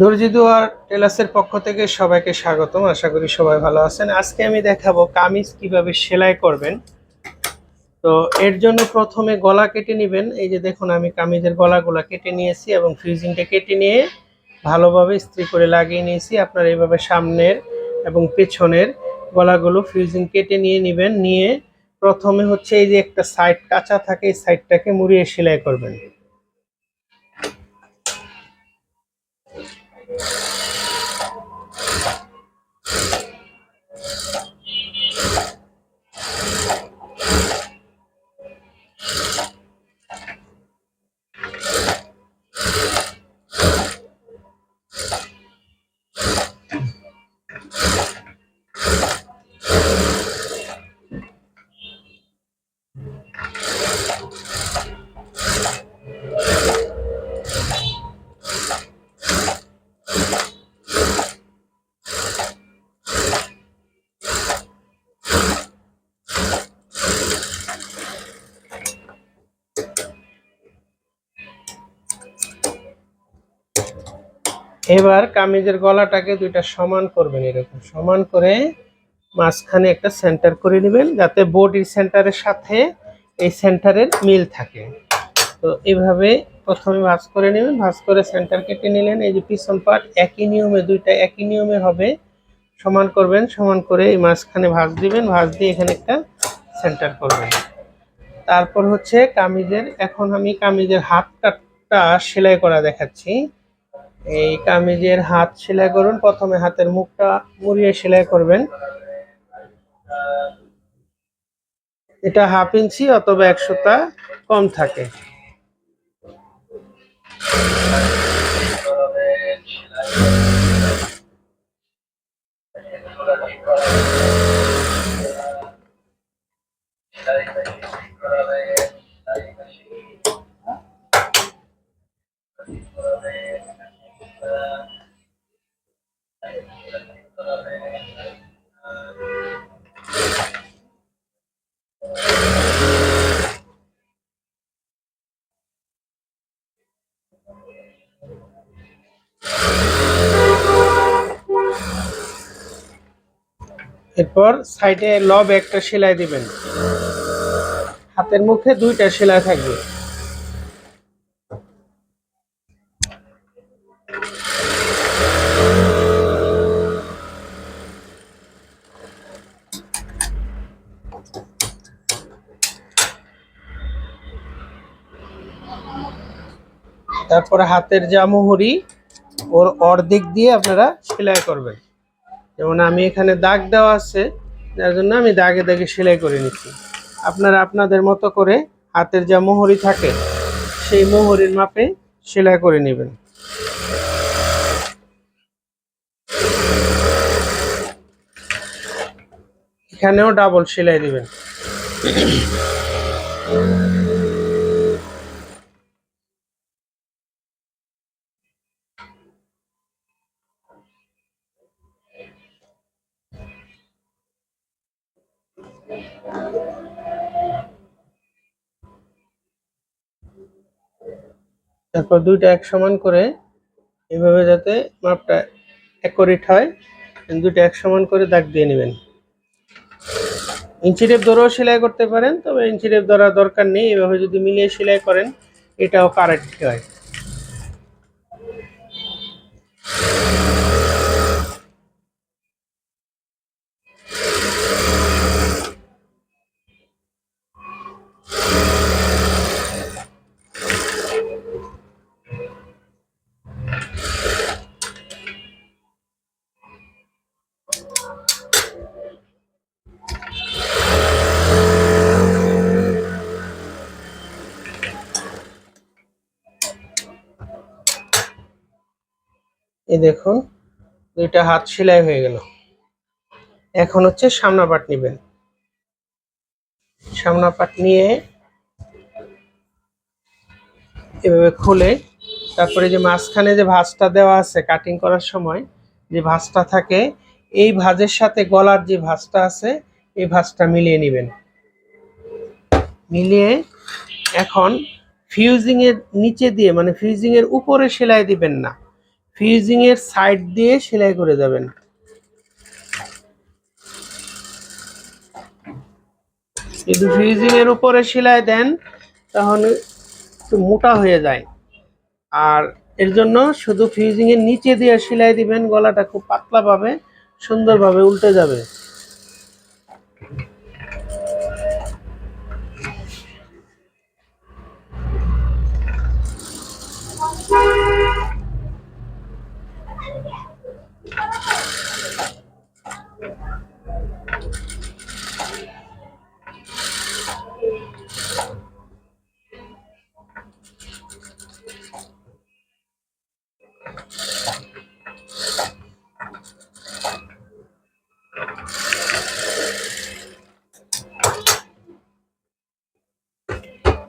দর্জি দুয়ার টেলার্সের পক্ষ থেকে সবাইকে স্বাগতম। আশা করি সবাই ভালো আছেন। আজকে আমি দেখাবো কামিজ কিভাবে সেলাই করবেন। তো এর জন্য প্রথমে গলা কেটে নেবেন। এই যে দেখুন, আমি কামিজের গলাগুলা কেটে নিয়েছি এবং ফিউজিংটা কেটে নিয়ে ভালোভাবে ইস্ত্রি করে লাগিয়ে নিয়েছি। আপনারা এইভাবে সামনের এবং পেছনের গলাগুলো ফিউজিং কেটে নিয়ে নেবেন। নিয়ে প্রথমে হচ্ছে এই যে একটা সাইড কাঁচা থাকে, এই সাইডটাকে মুড়িয়ে সেলাই করবেন। এবার কামিজের গলাটাকে দুইটা সমান করবেন, এরকম সমান করে মাঝখানে একটা সেন্টার করে নেবেন, যাতে বডির সেন্টারের সাথে এই সেন্টারের মিল থাকে। তো এইভাবে প্রথমে ভাঁজ করে নেবেন, ভাঁজ করে সেন্টার কেটে নিলেন। এই যে পিছন পার্ট একই নিয়মে, দুইটা একই নিয়মে হবে। সমান করবেন, সমান করে এই মাঝখানে ভাঁজ দিবেন, ভাঁজ দিয়ে এখানে একটা সেন্টার করবেন। তারপর হচ্ছে কামিজের, এখন আমি কামিজের হাত কাটটা সেলাই করা দেখাচ্ছি। এই কামিজের হাত সেলাই করুন। প্রথমে হাতের মুখটা মুড়িয়ে সেলাই করবেন। এটা 1/2 ইঞ্চি অথবা 1 সুতা কম থাকে। এরপর সাইডে লব একটা সেলাই দিবেন। হাতের মুখে দুইটা সেলাই থাকবে। তারপরে হাতের যা মোহরি, ওর অর্ধেক দিয়ে আপনারা সেলাই করবেন। যেমন আমি এখানে দাগ দেওয়া আছে, যার জন্য আমি দাগে দাগে সেলাই করে নিচ্ছি। আপনারা আপনাদের মতো করে হাতের যা মোহরি থাকে সেই মোহরির মাপে সেলাই করে নেবেন। এখানেও ডাবল সেলাই দিবেন। তারপর দুইটা এক সমান করে এভাবে যাতে মাপটা অ্যাকুরেট হয়, দুইটা এক সমান করে দাগ দিয়ে নেবেন। ইঞ্চি টেপ ধরেও সেলাই করতে পারেন, তবে ইঞ্চি টেপ ধরার দরকার নেই। এভাবে যদি মিলিয়ে সেলাই করেন এটাও কারেক্ট হয়। এই দেখুন, দুইটা হাত সেলাই হয়ে গেল। এখন হচ্ছে সামনা পাট নেবেন। সামনা পাট নিয়ে এভাবে খুলে, তারপরে যে মাঝখানে যে ভাঁজটা দেওয়া আছে কাটিং করার সময় যে ভাঁজটা থাকে, এই ভাঁজের সাথে গলার যে ভাঁজটা আছে এই ভাঁজটা মিলিয়ে নেবেন। মিলিয়ে এখন ফিউজিং এর নিচে দিয়ে, মানে ফিউজিং এর উপরে সেলাই দিবেন না, ফিউজিং এর সাইড দিয়ে সেলাই করে যাবেন। যদি ফিউজিং এর উপরে সেলাই দেন তাহলে একটু মোটা হয়ে যায়, আর এর জন্য শুধু ফিউজিং এর নিচে দিয়ে সেলাই দিবেন, গলাটা খুব পাতলা ভাবে সুন্দরভাবে উল্টে যাবে।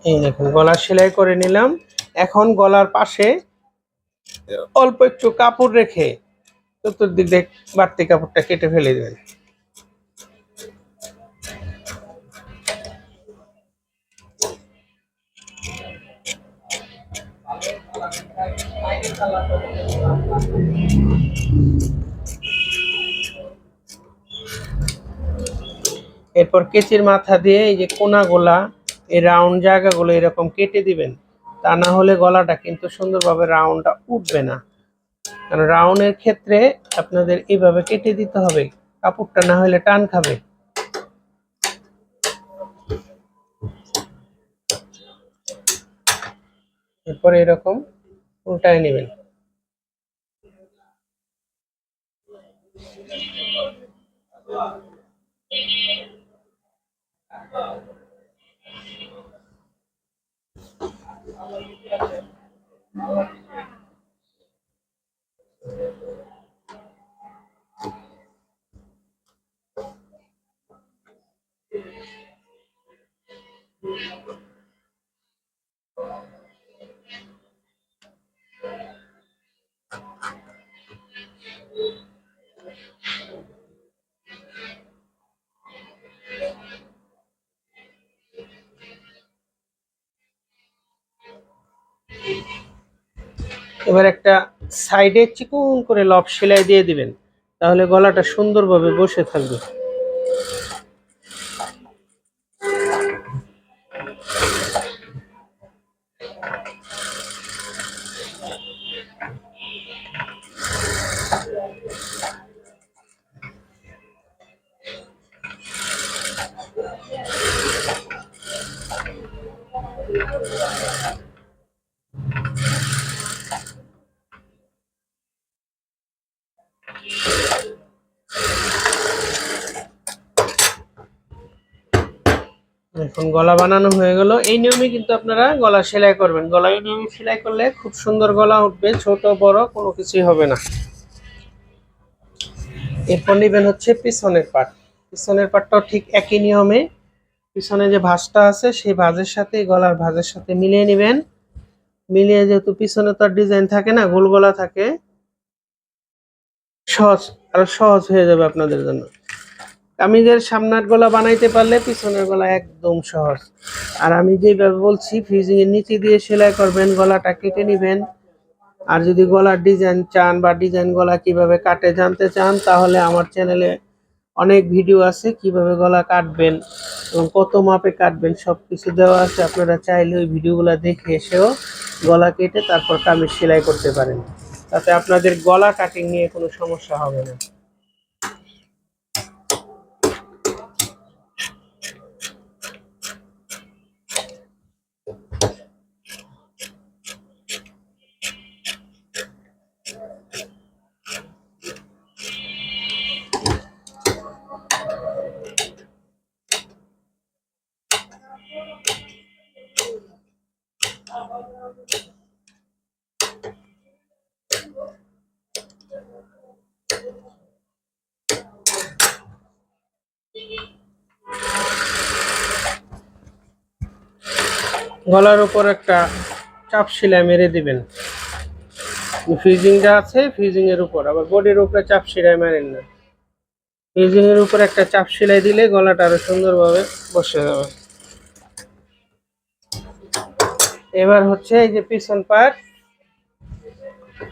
এই দেখুন গলা সেলাই করে নিলাম। এখন গলার পাশে অল্প একটু কাপড় রেখে চতুর্দিক দিয়ে বাড়তি কাপড়টা কেটে ফেলে দেবেন। এরপর কেচির মাথা দিয়ে এই যে কোনাগুলা, এই রাউন্ড জায়গাগুলো এরকম কেটে দিবেন, তা না হলে গলাটা কিন্তু সুন্দরভাবে রাউন্ডটা উঠবে না। কারণ রাউন্ডের ক্ষেত্রে আপনাদের এইভাবে কেটে দিতে হবে, কাপড়টা না হলে টান খাবে। এরপর এরকম উল্টায় নেবেন। এবার একটা সাইডে চিকন করে লব সেলাই দিয়ে দিবেন, তাহলে গলাটা সুন্দরভাবে বসে থাকবে। এখন গলা বানানো হয়ে গেল। এই নিয়মে কিন্তু আপনারা গলা সেলাই করবেন। গলা এই নিয়মে সেলাই করলে খুব সুন্দর গলা উঠবে, ছোট বড় কোনো কিছুই হবে না। এরপর নেবেন হচ্ছে পিছনের পাট। পিছনের পাটটাও ঠিক একই নিয়মে পিছনে যে ভাঁজটা আছে সেই ভাঁজের সাথে গলার ভাঁজের সাথে মিলিয়ে নেবেন। মিলিয়ে, যেহেতু পিছনে তো ডিজাইন থাকে না, গোল গলা থাকে, সহজ আরো সহজ হয়ে যাবে আপনাদের জন্য। কামিজের সামনের গলা বানাইতে পারলে পিছনের গলা একদম সহজ। আর আমি যেভাবে বলছি ফিউজিং এর নিচে দিয়ে সেলাই করবেন, গলাটা কেটে নেবেন। আর যদি গলার ডিজাইন চান বা ডিজাইন গলা কিভাবে কাটে জানতে চান, তাহলে আমার চ্যানেলে অনেক ভিডিও আছে কিভাবে গলা কাটবেন এবং কত মাপে কাটবেন সবকিছু দেওয়া আছে। আপনারা চাইলে ওই ভিডিওগুলো দেখে এসেও গলা কেটে তারপর কামিজ সেলাই করতে পারেন, তাতে আপনাদের গলা কাটিং নিয়ে কোনো সমস্যা হবে না। গলার উপর একটা চাপ সেলাই মেরে দিবেন। ফিউজিং যা আছে ফিউজিং এর উপর, আবার বডির উপরে চাপ সেলাই মারেন না। ফিউজিং এর উপর একটা চাপ সেলাই দিলে গলাটা আরো সুন্দরভাবে বসে যাবে। এবার হচ্ছে এই যে পিছন পাট,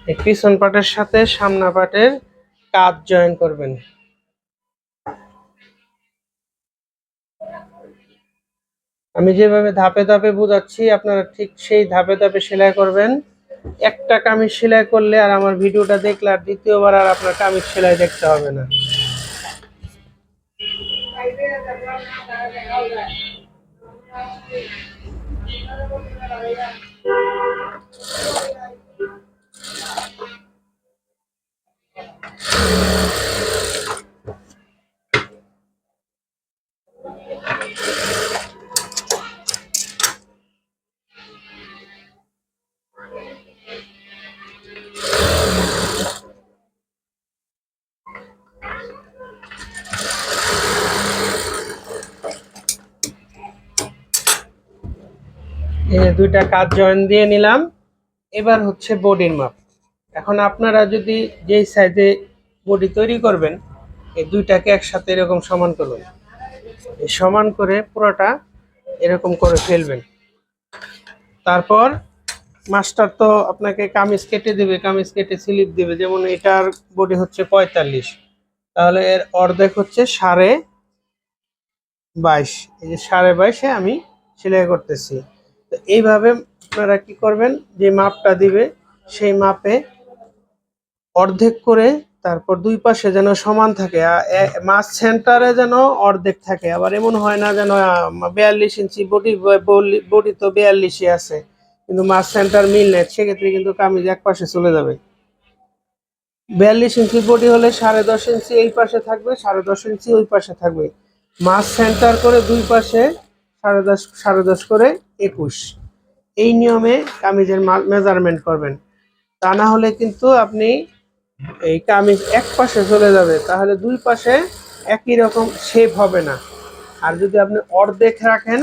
এই পিছন পাটের সাথে সামনা পাটের কাঁধ জয়েন করবেন। আমি যেভাবে ধাপে ধাপে বোঝাচ্ছি আপনারা ঠিক সেই ধাপে ধাপে সেলাই করবেন। একটা কামিজ সেলাই করলে আর আমার ভিডিওটা দেখলে আর দ্বিতীয়বার আর আপনার কামিজ সেলাই দেখতে হবে না। দুইটা কাজ জয়েন দিয়ে নিলাম। এবার হচ্ছে বডির মাপ। এখন আপনারা যদি যেই সাইজে বডি তৈরি করবেন, এই দুইটাকে একসাথে এরকম সমান করবেন। এই সমান করে পুরোটা এরকম করে ফেলবেন। তারপর মাস্টার তো আপনাকে কামিজ কেটে দেবে, কামিজ কেটে স্লিপ দেবে। যেমন এটার বডি হচ্ছে 45, তাহলে এর অর্ধেক হচ্ছে 22.5। এই যে 22.5-এ আমি সেলাই করতেছি। তো এইভাবে আপনারা কি করবেন, যে মাপটা দিবে সেই মাপে অর্ধেক করে, তারপর দুই পাশে যেন সমান থাকে, মাছ সেন্টারে যেন অর্ধেক থাকে। আবার এমন হয় না যেন 42 ইঞ্চি বডি, বডি তো 42-ই আছে কিন্তু মাছ সেন্টার মিল নেই, সেক্ষেত্রে কিন্তু কামিজ এক পাশে চলে যাবে। 42 ইঞ্চি বডি হলে 10.5 ইঞ্চি এই পাশে থাকবে, 10.5 ইঞ্চি ওই পাশে থাকবে। মাছ সেন্টার করে দুই পাশে 10.5 করে 21। এই নিয়মে কামিজের মেজারমেন্ট করবেন। তা না হলে কিন্তু আপনি এই কামিজ এক পাশে চলে যাবে, তাহলে দুই পাশে একই রকম শেপ হবে না। আর যদি আপনি অর্ধেক রাখেন,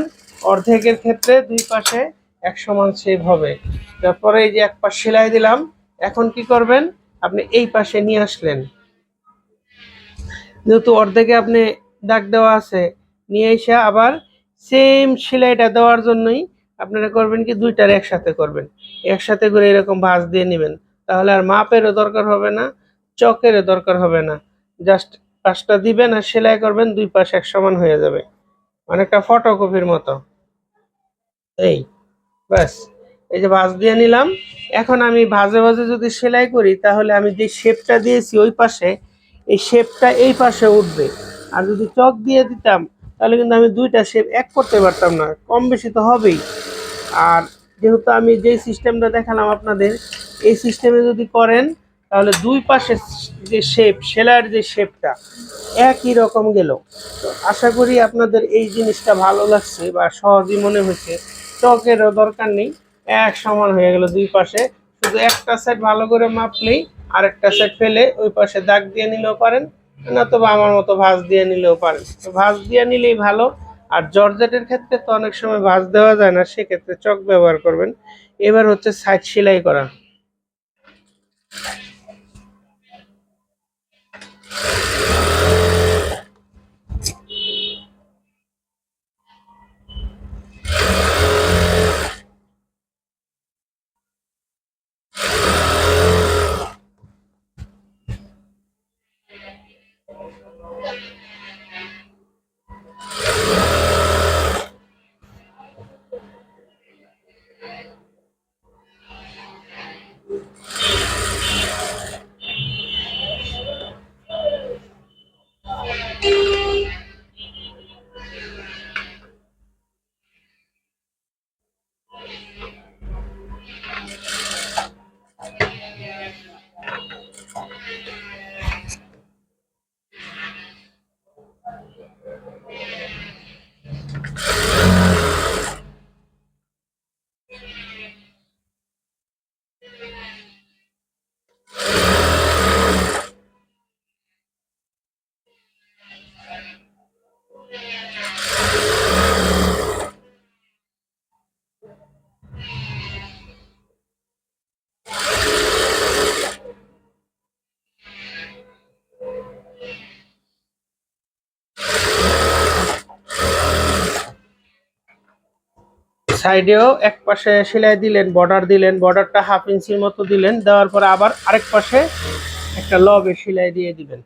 অর্ধেকের ক্ষেত্রে দুই পাশে এক সমান শেপ হবে। তারপরে এই যে এক পাশ সেলাই দিলাম, এখন কি করবেন, আপনি এই পাশে নিয়ে আসলেন। যেহেতু অর্ধেকে আপনি দাগ দেওয়া আছে, নিয়ে এসে আবার সেম সেলাইটা দেওয়ার জন্যই আপনারা করবেন কি, দুইটার একসাথে করবেন। একসাথে করে এরকম ভাঁজ দিয়ে নেবেন, তাহলে আর মাপেরও দরকার হবে না, চকেরও দরকার হবে না। জাস্ট পাশটা দিবেন আর সেলাই করবেন, দুই পাশ এক সমান হয়ে যাবে, অনেকটা ফটোকপির মতো। এই ব্যাস, এই যে ভাঁজ দিয়ে নিলাম। এখন আমি ভাঁজে ভাঁজে যদি সেলাই করি, তাহলে আমি যে শেপটা দিয়েছি ওই পাশে, এই শেপটা এই পাশে উঠবে। আর যদি চক দিয়ে দিতাম, তাহলে কিন্তু আমি দুইটা শেপ এক করতে পারতাম না, কম বেশি তো হবেই। আর যেহেতু আমি যে সিস্টেমটা দেখালাম আপনাদের, এই সিস্টেমে যদি করেন, তাহলে দুই পাশে যে শেপ, সেলাইয়ের যে শেপটা একই রকম গেল। তো আশা করি আপনাদের এই জিনিসটা ভালো লাগছে বা সহজই মনে হয়েছে। চকেরও দরকার নেই, এক সমান হয়ে গেল দুই পাশে। শুধু একটা সাইড ভালো করে মাপলেই আরেকটা সাইড ফেলে ওই পাশে দাগ দিয়ে নিলেও পারেন, নতুবা আমার মতো ভাঁজ দিয়ে নিলেও পারেন। তো ভাঁজ দিয়ে নিলেই ভালো। আর জর্জেটের ক্ষেত্রে তো অনেক সময় ভাঁজ দেওয়া যায় না, সেক্ষেত্রে চক ব্যবহার করবেন। এবার হচ্ছে সাইড সেলাই করা। সাইডেও এক পাশে সেলাই দিলেন, বর্ডার দিলেন, বর্ডারটা 1/2 ইঞ্চির মতো দিলেন, দেওয়ার পরে আবার আরেক পাশে একটা লবে সেলাই দিয়ে দিবেন।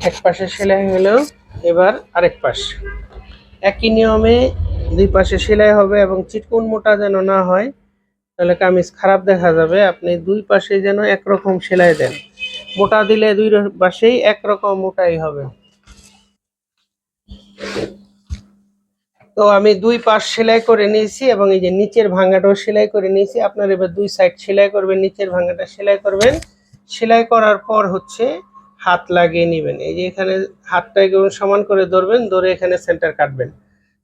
এক পাশে সেলাই হলো, এবার আরেক পাশ একই নিয়মে দুই পাশে সেলাই হবে এবং চিকন মোটা যেন না হয়, তাহলে কামিজ খারাপ দেখা যাবে। আপনি দুই পাশে যেন একরকম সেলাই দেন, মোটা দিলে দুই পাশেই একরকম মোটাই হবে। তো আমি দুই পাশ সেলাই করে নিয়েছি এবং এই যে নিচের ভাঙাটাও সেলাই করে নিয়েছি। আপনার এবার দুই সাইড সেলাই করবেন, নিচের ভাঙাটা সেলাই করবেন। সেলাই করার পর হচ্ছে হাত লাগিয়ে নেবেন। এই যে এখানে হাতটা একদম সমান করে ধরবেন, ধরে এখানে সেন্টার কাটবেন।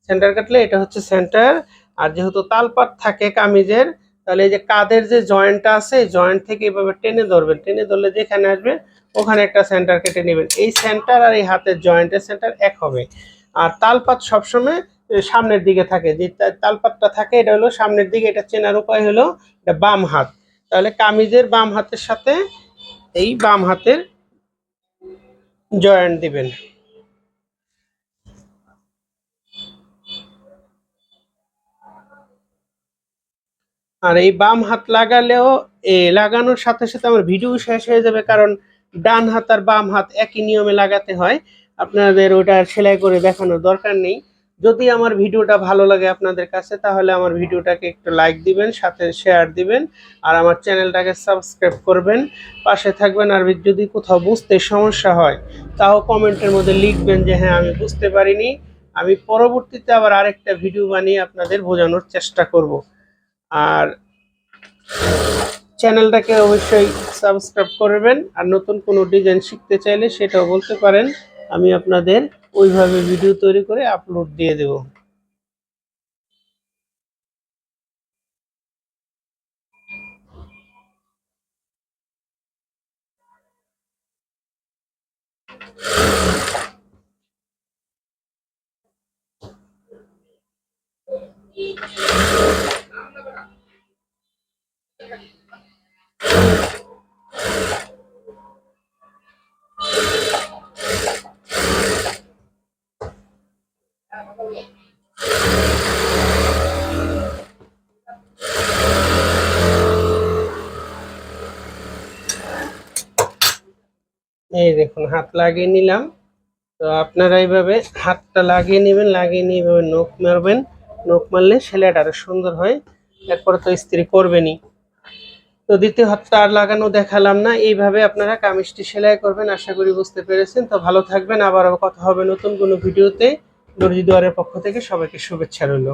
সেন্টার কাটলে এটা হচ্ছে সেন্টার। আর যেহেতু তালপাত থাকে কামিজের, তাহলে এই যে কাঁধের যে জয়েন্টটা আছে, জয়েন্ট থেকে এভাবে টেনে ধরবেন। টেনে ধরলে যেখানে আসবে ওখানে একটা সেন্টার কেটে নেবেন। এই সেন্টার আর এই হাতের জয়েন্টের সেন্টার এক হবে। আর তালপাত সবসময় সামনের দিকে থাকে, যে তালপাতটা থাকে এটা হলো সামনের দিকে। এটা চেনার উপায় হলো এটা বাম হাত, তাহলে কামিজের বাম হাতের সাথে এই বাম হাতের জয়েন্ট দিবেন। আর এই বাম হাত লাগালেও লাগানোর সাথে সাথে আমার ভিডিও শেষ হয়ে যাবে, কারণ ডান হাত আর বাম হাত একই নিয়মে লাগাতে হয়। আপনাদের ওটা সেলাই করে দেখানোর দরকার নেই। যদি আমার ভিডিওটা ভালো লাগে আপনাদের কাছে, তাহলে আমার ভিডিওটাকে একটু লাইক দিবেন, সাথে শেয়ার দিবেন, আর আমার চ্যানেলটাকে সাবস্ক্রাইব করবেন, পাশে থাকবেন। আর যদি কোথাও বুঝতে সমস্যা হয় তাও কমেন্টের মধ্যে লিখবেন যে হ্যাঁ আমি বুঝতে পারিনি। আমি পরবর্তীতে আবার আরেকটা ভিডিও বানিয়ে আপনাদের বোঝানোর চেষ্টা করব। আর চ্যানেলটাকে অবশ্যই সাবস্ক্রাইব করবেন। আর নতুন কোনো ডিজাইন শিখতে চাইলে সেটাও বলতে পারেন, আমি আপনাদের ওইভাবে ভিডিও তৈরি করে আপলোড দিয়ে দেব। এই দেখুন হাত লাগিয়ে নিলাম। তো আপনারা এইভাবে হাতটা লাগিয়ে নেবেন, লাগিয়ে নিয়ে এইভাবে নখ মারবেন। নখ মারলে সেলাইটা আরো সুন্দর হয়। এরপরে তো ইস্ত্রি করবেনই। তো দ্বিতীয় হাতটা আর লাগানো দেখালাম না। এইভাবে আপনারা কামিজটি সেলাই করবেন। আশা করি বুঝতে পেরেছেন। তো ভালো থাকবেন, আবারও কথা হবে নতুন কোনো ভিডিওতে। দর্জি দুয়ারের পক্ষ থেকে সবাইকে শুভেচ্ছা রইল।